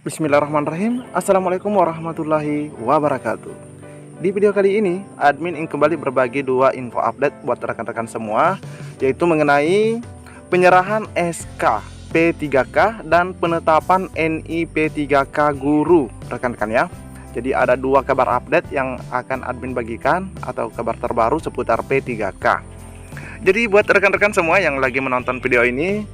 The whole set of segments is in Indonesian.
Bismillahirrahmanirrahim. Assalamualaikum warahmatullahi wabarakatuh. Di video kali ini, admin ingin kembali berbagi dua info update buat rekan-rekan semua, yaitu mengenai penyerahan SK P3K dan penetapan NIP3K guru, rekan-rekan ya. Jadi ada dua kabar update yang akan admin bagikan atau kabar terbaru seputar P3K. Jadi buat rekan-rekan semua yang lagi menonton video ini,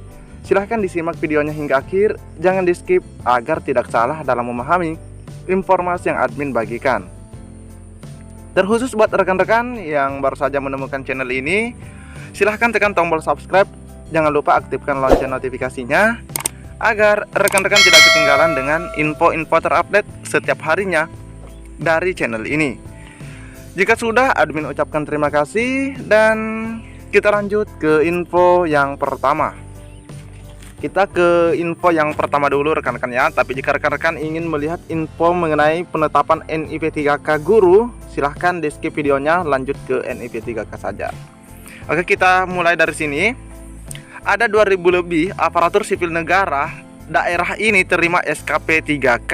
silahkan disimak videonya hingga akhir, jangan di skip agar tidak salah dalam memahami informasi yang admin bagikan. Terkhusus buat rekan-rekan yang baru saja menemukan channel ini, silahkan tekan tombol subscribe, jangan lupa aktifkan lonceng notifikasinya agar rekan-rekan tidak ketinggalan dengan info-info terupdate setiap harinya dari channel ini. Jika sudah, admin ucapkan terima kasih dan kita lanjut ke info yang pertama. Kita ke info yang pertama dulu rekan-rekan ya. Tapi jika rekan-rekan ingin melihat info mengenai penetapan NIP3K guru, silahkan di skip videonya, lanjut ke NIP3K saja. Oke, kita mulai dari sini. Ada 2000 lebih aparatur sipil negara daerah ini terima SKP 3K.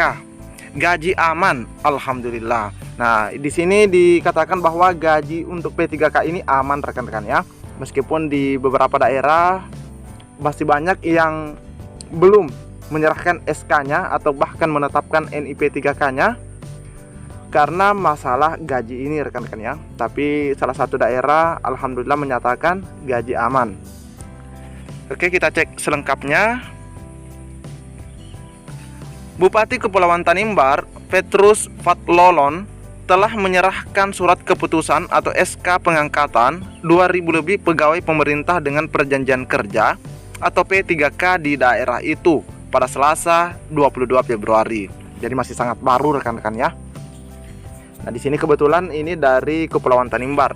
Gaji aman, alhamdulillah. Nah, di sini dikatakan bahwa gaji untuk P3K ini aman rekan-rekan ya. Meskipun di beberapa daerah masih banyak yang belum menyerahkan SK-nya atau bahkan menetapkan NIP3K-nya karena masalah gaji ini rekan-rekan ya. Tapi salah satu daerah alhamdulillah menyatakan gaji aman. Oke, kita cek selengkapnya. Bupati Kepulauan Tanimbar, Petrus Fatlolon, telah menyerahkan surat keputusan atau SK pengangkatan 2000 lebih pegawai pemerintah dengan perjanjian kerja atau P3K di daerah itu pada Selasa 22 Februari. Jadi masih sangat baru rekan-rekan ya. Nah, di sini kebetulan ini dari Kepulauan Tanimbar.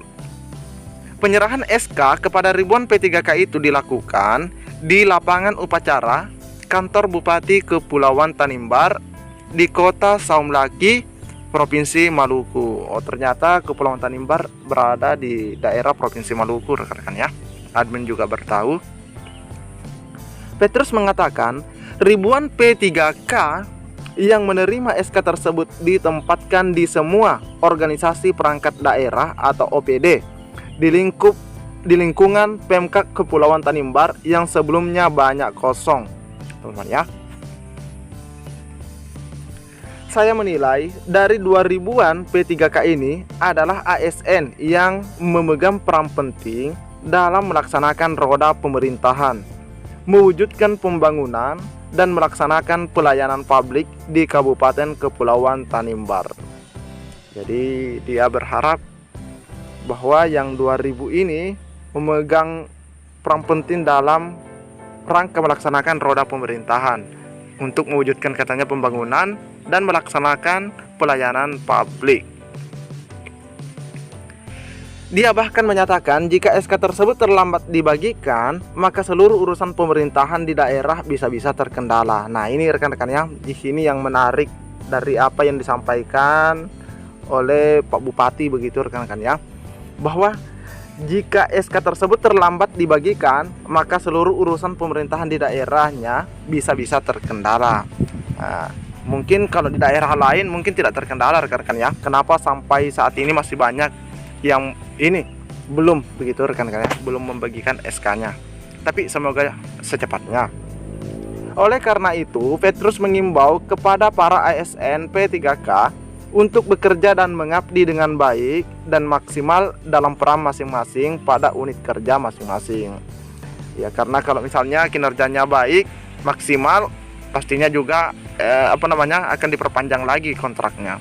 Penyerahan SK kepada ribuan P3K itu dilakukan di lapangan upacara kantor Bupati Kepulauan Tanimbar di Kota Saumlaki, Provinsi Maluku. Oh, ternyata Kepulauan Tanimbar berada di daerah Provinsi Maluku rekan-rekan ya. Admin juga bertahu. Petrus mengatakan ribuan P3K yang menerima SK tersebut ditempatkan di semua organisasi perangkat daerah atau OPD di lingkungan Pemkab Kepulauan Tanimbar yang sebelumnya banyak kosong, teman-teman ya. Saya menilai dari 2000-an P3K ini adalah ASN yang memegang peran penting dalam melaksanakan roda pemerintahan, mewujudkan pembangunan dan melaksanakan pelayanan publik di Kabupaten Kepulauan Tanimbar. Jadi dia berharap bahwa yang 2000 ini memegang peran penting dalam rangka melaksanakan roda pemerintahan untuk mewujudkan katanya pembangunan dan melaksanakan pelayanan publik. Dia bahkan menyatakan jika SK tersebut terlambat dibagikan, maka seluruh urusan pemerintahan di daerah bisa-bisa terkendala. Nah, ini rekan-rekan ya, di sini yang menarik dari apa yang disampaikan oleh Pak Bupati begitu rekan-rekan ya, bahwa jika SK tersebut terlambat dibagikan, maka seluruh urusan pemerintahan di daerahnya bisa-bisa terkendala. Nah, mungkin kalau di daerah lain mungkin tidak terkendala rekan-rekan ya. Kenapa sampai saat ini masih banyak yang ini belum begitu rekan-rekan ya, belum membagikan SK-nya. Tapi semoga secepatnya. Oleh karena itu, Petrus mengimbau kepada para ASN P3K untuk bekerja dan mengabdi dengan baik dan maksimal dalam peran masing-masing pada unit kerja masing-masing. Ya, karena kalau misalnya kinerjanya baik, maksimal, pastinya juga akan diperpanjang lagi kontraknya.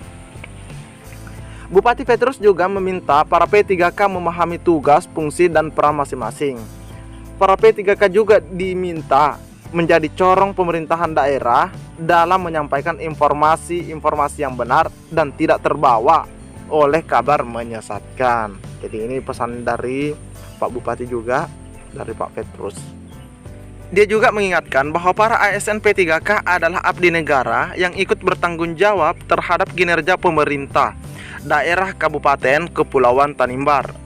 Bupati Petrus juga meminta para P3K memahami tugas, fungsi, dan peran masing-masing. Para P3K juga diminta menjadi corong pemerintahan daerah dalam menyampaikan informasi-informasi yang benar dan tidak terbawa oleh kabar menyesatkan. Jadi ini pesan dari Pak Bupati juga, dari Pak Petrus. Dia juga mengingatkan bahwa para ASN P3K adalah abdi negara yang ikut bertanggung jawab terhadap kinerja pemerintah daerah Kabupaten Kepulauan Tanimbar.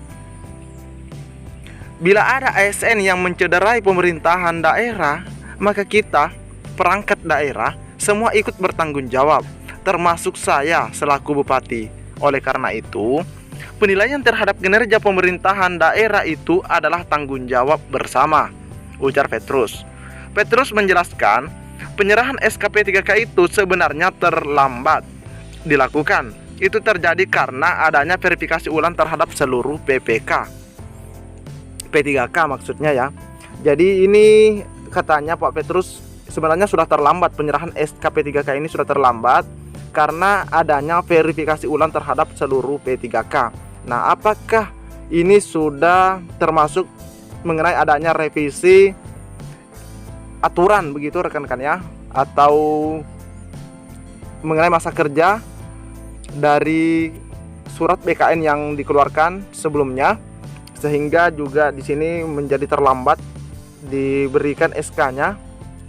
Bila ada ASN yang mencederai pemerintahan daerah, maka kita, perangkat daerah, semua ikut bertanggung jawab, termasuk saya selaku bupati. Oleh karena itu, penilaian terhadap kinerja pemerintahan daerah itu adalah tanggung jawab bersama, ujar Petrus. Petrus menjelaskan, penyerahan SKP 3K itu sebenarnya terlambat dilakukan. Itu terjadi karena adanya verifikasi ulang terhadap seluruh PPK. P3K maksudnya ya. Jadi ini katanya Pak Petrus sebenarnya sudah terlambat, penyerahan SKP 3K ini sudah terlambat karena adanya verifikasi ulang terhadap seluruh P3K. Nah, apakah ini sudah termasuk mengenai adanya revisi aturan begitu rekan-rekan ya, atau mengenai masa kerja dari surat BKN yang dikeluarkan sebelumnya, sehingga juga di sini menjadi terlambat diberikan SK-nya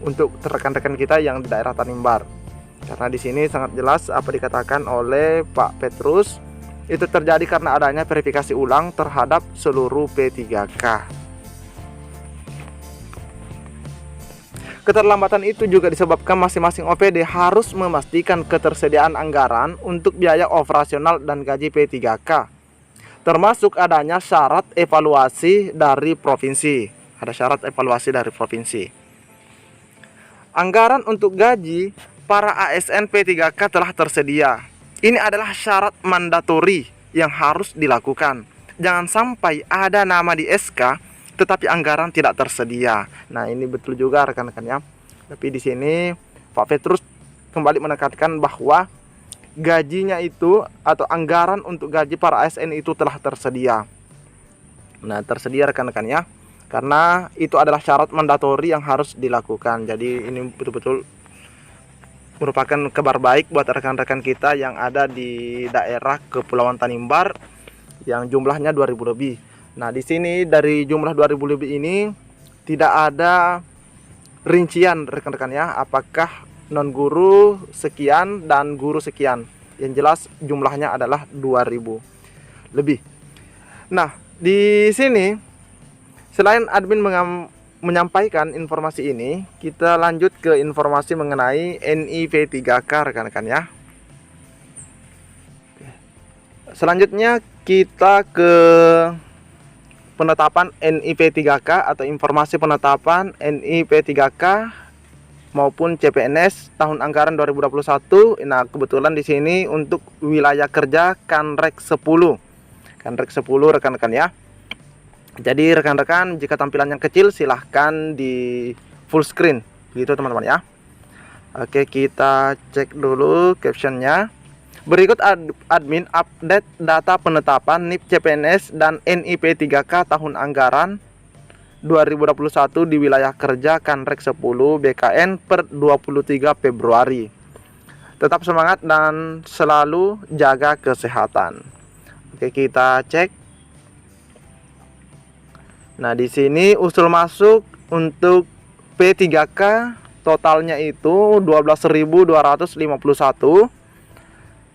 untuk rekan-rekan kita yang di daerah Tanimbar. Karena di sini sangat jelas apa dikatakan oleh Pak Petrus, itu terjadi karena adanya verifikasi ulang terhadap seluruh P3K. Keterlambatan itu juga disebabkan masing-masing OPD harus memastikan ketersediaan anggaran untuk biaya operasional dan gaji P3K, termasuk adanya syarat evaluasi dari provinsi. Ada syarat evaluasi dari provinsi. Anggaran untuk gaji para ASN P3K telah tersedia. Ini adalah syarat mandatori yang harus dilakukan. Jangan sampai ada nama di SK tetapi anggaran tidak tersedia. Nah, ini betul juga rekan-rekan ya. Tapi di sini Pak Petrus kembali menekankan bahwa gajinya itu atau anggaran untuk gaji para ASN itu telah tersedia. Nah, tersedia rekan-rekan ya. Karena itu adalah syarat mandatori yang harus dilakukan. Jadi ini betul-betul merupakan kabar baik buat rekan-rekan kita yang ada di daerah Kepulauan Tanimbar yang jumlahnya 2000 lebih. Nah, di sini dari jumlah 2000 lebih ini tidak ada rincian rekan-rekan ya, apakah non guru sekian dan guru sekian. Yang jelas jumlahnya adalah 2000 lebih. Nah, di sini selain admin menyampaikan informasi ini, kita lanjut ke informasi mengenai NIP3K rekan-rekan ya. Selanjutnya kita ke penetapan NIP3K atau informasi penetapan NIP3K maupun CPNS tahun anggaran 2021. Nah, kebetulan di sini untuk wilayah kerja Kanrek 10. Kanrek 10 rekan-rekan ya. Jadi rekan-rekan jika tampilan yang kecil silahkan di full screen gitu teman-teman ya. Oke, kita cek dulu captionnya. Berikut admin update data penetapan NIP CPNS dan NIP3K tahun anggaran 2021 di wilayah kerja Kanrek 10 BKN per 23 Februari. Tetap semangat dan selalu jaga kesehatan. Oke, kita cek. Nah, di sini usul masuk untuk P3K totalnya itu 12.251.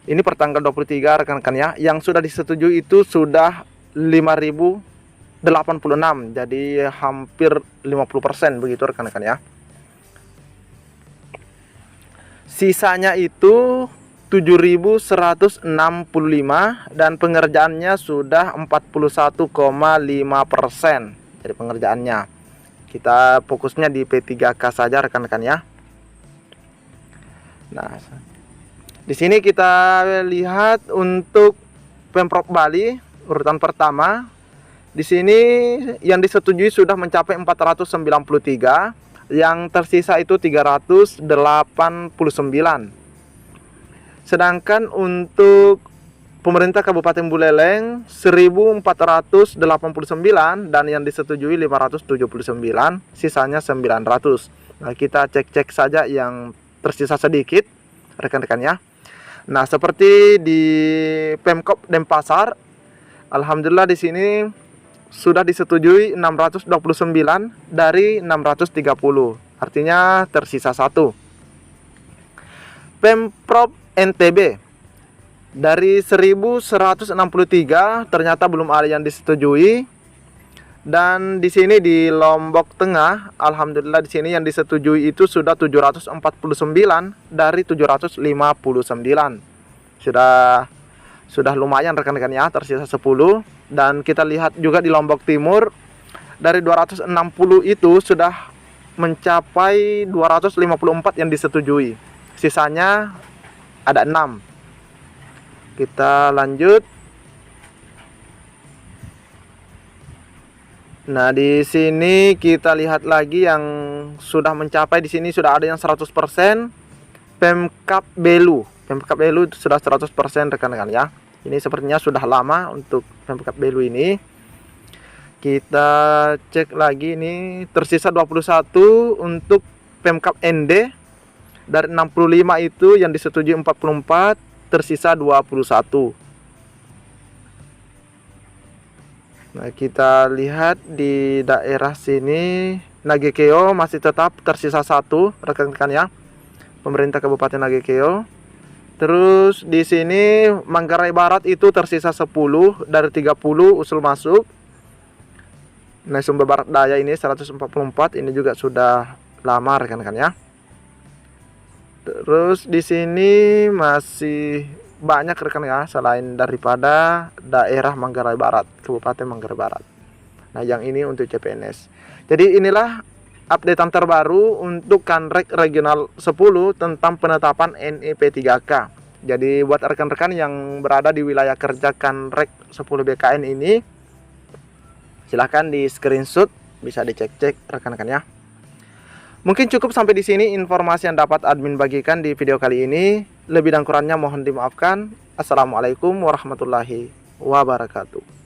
Ini per tanggal 23 rekan-rekan ya. Yang sudah disetujui itu sudah 5.086. Jadi hampir 50% begitu rekan-rekan ya. Sisanya itu 7.165 dan pengerjaannya sudah 41,5%. Jadi pengerjaannya. Kita fokusnya di P3K saja rekan-rekan ya. Nah, di sini kita lihat untuk Pemprov Bali urutan pertama. Di sini yang disetujui sudah mencapai 493, yang tersisa itu 389. Sedangkan untuk pemerintah Kabupaten Buleleng 1489 dan yang disetujui 579, sisanya 900. Nah, kita cek-cek saja yang tersisa sedikit rekan-rekan ya. Nah, seperti di Pemkop Denpasar, alhamdulillah di sini sudah disetujui 629 dari 630. Artinya tersisa 1. Pemprov NTB dari 1163 ternyata belum ada yang disetujui. Dan di sini di Lombok Tengah, alhamdulillah di sini yang disetujui itu sudah 749 dari 759. Sudah lumayan rekan-rekan ya, tersisa 10. Dan kita lihat juga di Lombok Timur, dari 260 itu sudah mencapai 254 yang disetujui. Sisanya ada 6. Kita lanjut. Nah, di sini kita lihat lagi yang sudah mencapai, di sini sudah ada yang 100% Pemkab Belu. Pemkab Belu sudah 100% rekan-rekan ya. Ini sepertinya sudah lama untuk Pemkab Belu ini. Kita cek lagi, ini tersisa 21 untuk Pemkab ND. Dari 65 itu yang disetujui 44, tersisa 21. Nah, kita lihat di daerah sini Nagekeo masih tetap tersisa 1 rekan-rekan ya. Pemerintah Kabupaten Nagekeo. Terus di sini Manggarai Barat itu tersisa 10 dari 30 usul masuk. Nah, Sumber Barat Daya ini 144, ini juga sudah lama rekan-rekan ya. Terus di sini masih banyak rekan ya, selain daripada daerah Manggarai Barat, Kabupaten Manggarai Barat. Nah, yang ini untuk CPNS. Jadi inilah updatean terbaru untuk Kanrek Regional 10 tentang penetapan NIP3K. Jadi buat rekan-rekan yang berada di wilayah kerja Kanrek 10 BKN ini, silahkan di screenshot, bisa dicek-cek rekan-rekan ya. Mungkin cukup sampai di sini informasi yang dapat admin bagikan di video kali ini. Lebih dan kurangnya mohon dimaafkan. Assalamualaikum warahmatullahi wabarakatuh.